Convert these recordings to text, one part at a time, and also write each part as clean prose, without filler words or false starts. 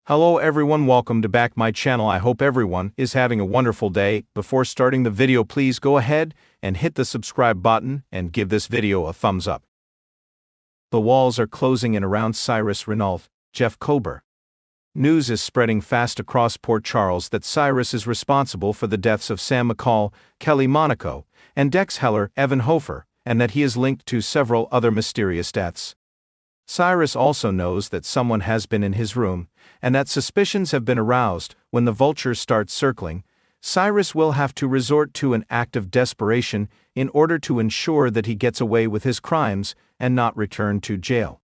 Hello everyone, welcome to back my channel. I hope everyone is having a wonderful day. Before starting the video, please go ahead and hit the subscribe button and give this video a thumbs up. The walls are closing in around Cyrus Renault, Jeff Kober. News is spreading fast across Port Charles that Cyrus is responsible for the deaths of Sam McCall, Kelly Monaco, and Dex Heller, Evan Hofer, and that he is linked to several other mysterious deaths. Cyrus also knows that someone has been in his room, and that suspicions have been aroused. When the vultures start circling, Cyrus will have to resort to an act of desperation in order to ensure that he gets away with his crimes and not return to jail.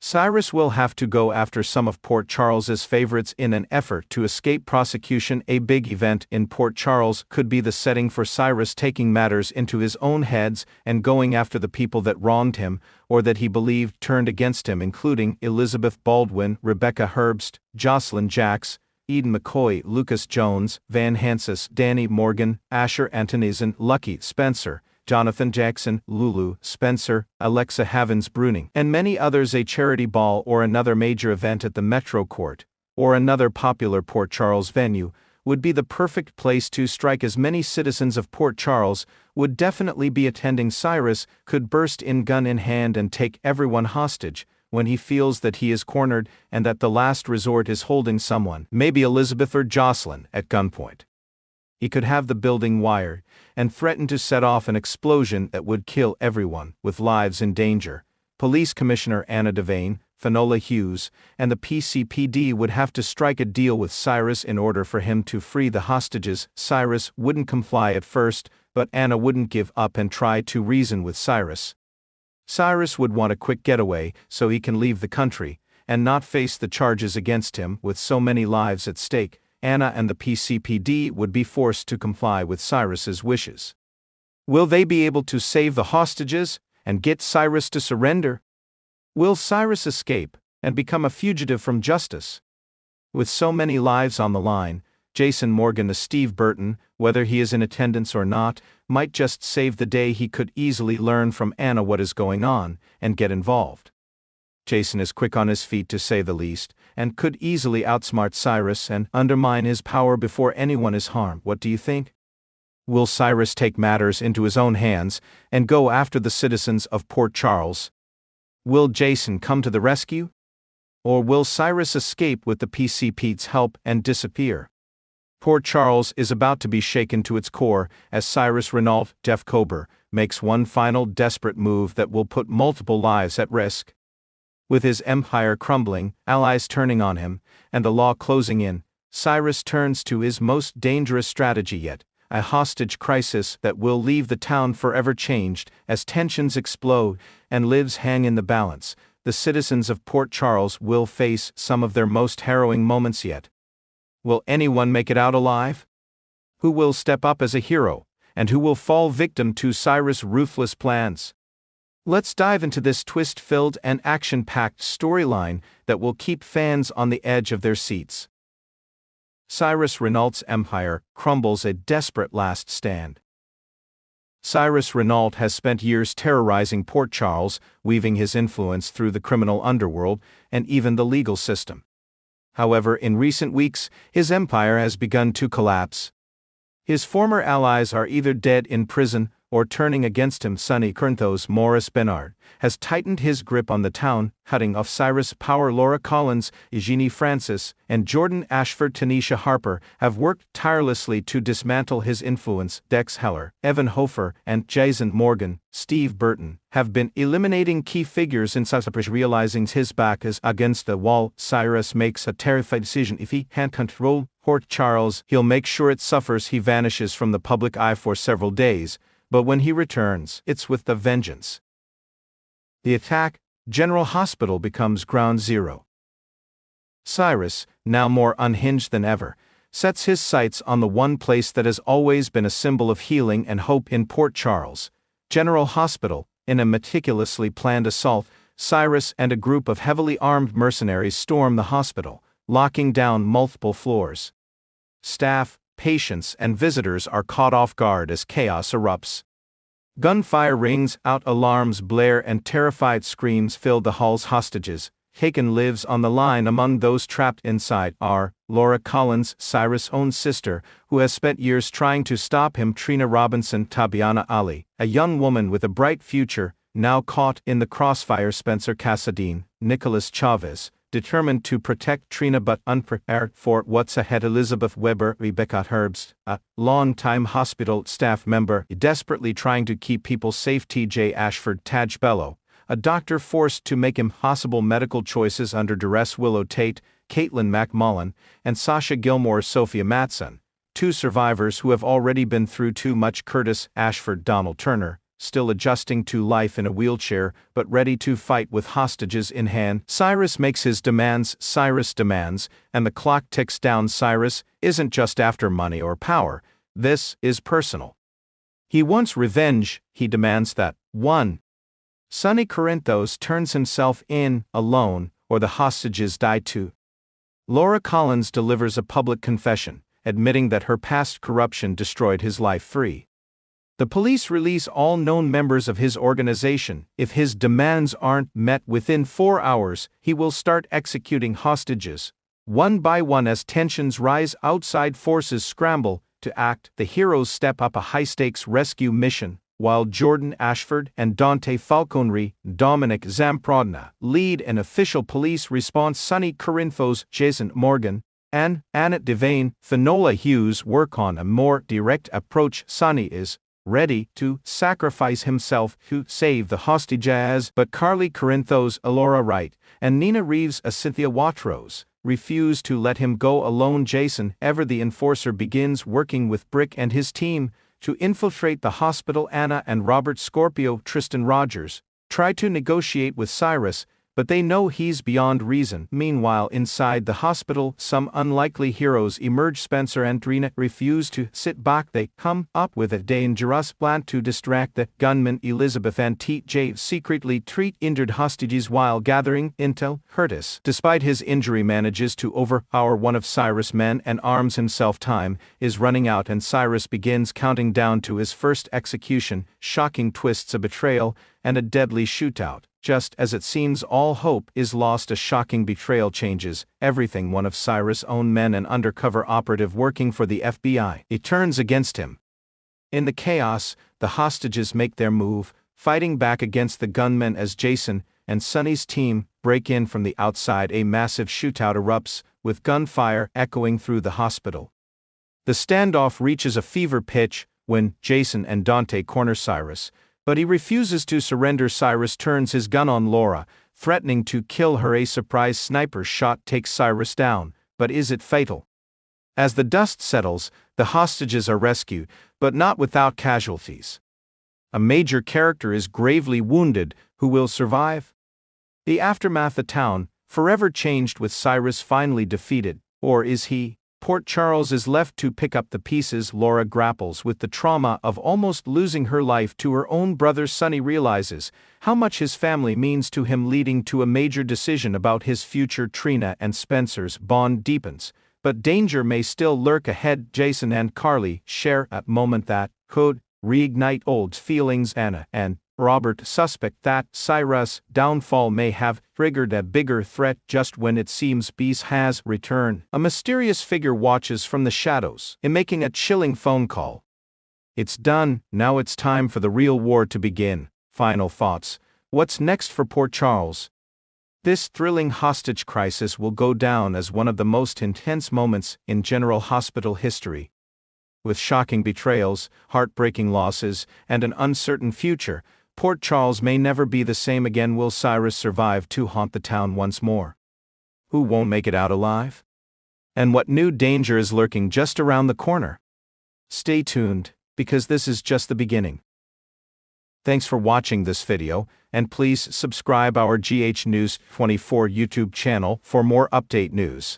Cyrus will have to go after some of Port Charles's favorites in an effort to escape prosecution. A big event in Port Charles could be the setting for Cyrus taking matters into his own hands and going after the people that wronged him or that he believed turned against him, including Elizabeth Baldwin, Rebecca Herbst, Jocelyn Jacks, Eden McCoy, Lucas Jones, Van Hansis, Danny Morgan, Asher Antonizan, Lucky Spencer, Jonathan Jackson, Lulu Spencer, Alexa Havens Bruning, and many others. A charity ball or another major event at the Metro Court, or another popular Port Charles venue, would be the perfect place to strike. As many citizens of Port Charles would definitely be attending. Cyrus could burst in gun in hand and take everyone hostage when he feels that he is cornered and that the last resort is holding someone, maybe Elizabeth or Jocelyn, at gunpoint. He could have the building wired and threaten to set off an explosion that would kill everyone, with lives in danger. Police Commissioner Anna Devane, Finola Hughes, and the PCPD would have to strike a deal with Cyrus in order for him to free the hostages. Cyrus wouldn't comply at first, but Anna wouldn't give up and try to reason with Cyrus. Cyrus would want a quick getaway so he can leave the country and not face the charges against him. With so many lives at stake, Anna and the PCPD would be forced to comply with Cyrus's wishes. Will they be able to save the hostages and get Cyrus to surrender? Will Cyrus escape and become a fugitive from justice? With so many lives on the line, Jason Morgan, the Steve Burton, whether he is in attendance or not, might just save the day. He could easily learn from Anna what is going on and get involved. Jason is quick on his feet, to say the least, and could easily outsmart Cyrus and undermine his power before anyone is harmed. What do you think? Will Cyrus take matters into his own hands and go after the citizens of Port Charles? Will Jason come to the rescue? Or will Cyrus escape with the PCP's help and disappear? Port Charles is about to be shaken to its core as Cyrus Renault, Jeff Kober, makes one final desperate move that will put multiple lives at risk. With his empire crumbling, allies turning on him, and the law closing in, Cyrus turns to his most dangerous strategy yet, a hostage crisis that will leave the town forever changed. As tensions explode and lives hang in the balance, the citizens of Port Charles will face some of their most harrowing moments yet. Will anyone make it out alive? Who will step up as a hero, and who will fall victim to Cyrus' ruthless plans? Let's dive into this twist-filled and action-packed storyline that will keep fans on the edge of their seats. Cyrus Renault's empire crumbles, a desperate last stand. Cyrus Renault has spent years terrorizing Port Charles, weaving his influence through the criminal underworld and even the legal system. However, in recent weeks, his empire has begun to collapse. His former allies are either dead in prison or turning against him. Sonny Kernthos Morris Bernard has tightened his grip on the town, cutting off Cyrus' power. Laura Collins, Eugenie Francis, and Jordan Ashford Tanisha Harper have worked tirelessly to dismantle his influence. Dex Heller, Evan Hofer, and Jason Morgan, Steve Burton, have been eliminating key figures in Cyrus. Realizing his back is against the wall, Cyrus makes a terrified decision. If he can't control Port Charles, he'll make sure it suffers. He vanishes from the public eye for several days, but when he returns, it's with the vengeance. The attack, General Hospital, becomes ground zero. Cyrus, now more unhinged than ever, sets his sights on the one place that has always been a symbol of healing and hope in Port Charles, General Hospital. In a meticulously planned assault, Cyrus and a group of heavily armed mercenaries storm the hospital, locking down multiple floors. Staff, patients, and visitors are caught off guard as chaos erupts. Gunfire rings out, alarms blare, and terrified screams fill the hall's. Hostages, Haken lives on the line. Among those trapped inside are Laura Collins, Cyrus' own sister, who has spent years trying to stop him, Trina Robinson, Tabiana Ali, a young woman with a bright future, now caught in the crossfire, Spencer Casadine, Nicholas Chavez, determined to protect Trina but unprepared for what's ahead, Elizabeth Weber, Rebecca Herbst, a long-time hospital staff member desperately trying to keep people safe, TJ Ashford, Taj Bello, a doctor forced to make impossible medical choices under duress, Willow Tate, Caitlin McMullen, and Sasha Gilmore, Sophia Matson, two survivors who have already been through too much, Curtis Ashford, Donald Turner, still adjusting to life in a wheelchair but ready to fight with hostages in hand. Cyrus makes his demands, Cyrus demands, and the clock ticks down. Cyrus isn't just after money or power, this is personal. He wants revenge. He demands that 1. Sonny Corinthos turns himself in, alone, or the hostages die too. Laura Collins delivers a public confession, admitting that her past corruption destroyed his life. 3. The police release all known members of his organization. If his demands aren't met within 4 hours, he will start executing hostages, one by one, as tensions rise outside. Forces scramble to act. The heroes step up a high-stakes rescue mission, while Jordan Ashford and Dante Falconry, Dominic Zamprodna, lead an official police response. Sonny Corinthos, Jason Morgan, and Annette Devane, Finola Hughes work on a more direct approach. Sonny is ready to sacrifice himself to save the hostages, but Carly Corinthos, Alora Wright, and Nina Reeves, Cynthia Watros, refuse to let him go alone. Jason, ever the enforcer, begins working with Brick and his team to infiltrate the hospital. Anna and Robert Scorpio, Tristan Rogers, try to negotiate with Cyrus, but they know he's beyond reason. Meanwhile, inside the hospital, some unlikely heroes emerge. Spencer and Trina refuse to sit back. They come up with a dangerous plan to distract the gunmen. Elizabeth and TJ secretly treat injured hostages while gathering intel. Curtis, despite his injury, manages to overpower one of Cyrus' men and arms himself. Time is running out and Cyrus begins counting down to his first execution. Shocking twists, a betrayal, and a deadly shootout. Just as it seems all hope is lost, a shocking betrayal changes everything. One of Cyrus' own men, an undercover operative working for the FBI, he turns against him. In the chaos, the hostages make their move, fighting back against the gunmen as Jason and Sonny's team break in from the outside. A massive shootout erupts, with gunfire echoing through the hospital. The standoff reaches a fever pitch when Jason and Dante corner Cyrus, but he refuses to surrender. Cyrus turns his gun on Laura, threatening to kill her. A surprise sniper shot takes Cyrus down, but is it fatal? As the dust settles, the hostages are rescued, but not without casualties. A major character is gravely wounded. Who will survive? The aftermath, the town, forever changed with Cyrus finally defeated, or is he? Port Charles is left to pick up the pieces. Laura grapples with the trauma of almost losing her life to her own brother. Sonny realizes how much his family means to him, leading to a major decision about his future. Trina and Spencer's bond deepens, but danger may still lurk ahead. Jason and Carly share a moment that could reignite old feelings. Anna and Robert suspect that Cyrus' downfall may have triggered a bigger threat just when it seems peace has returned. A mysterious figure watches from the shadows, making a chilling phone call. It's done, now it's time for the real war to begin. Final thoughts. What's next for Port Charles? This thrilling hostage crisis will go down as one of the most intense moments in General Hospital history. With shocking betrayals, heartbreaking losses, and an uncertain future, Port Charles may never be the same again. Will Cyrus survive to haunt the town once more? Who won't make it out alive? And what new danger is lurking just around the corner? Stay tuned, because this is just the beginning. Thanks for watching this video, and please subscribe our GH News 24 YouTube channel for more update news.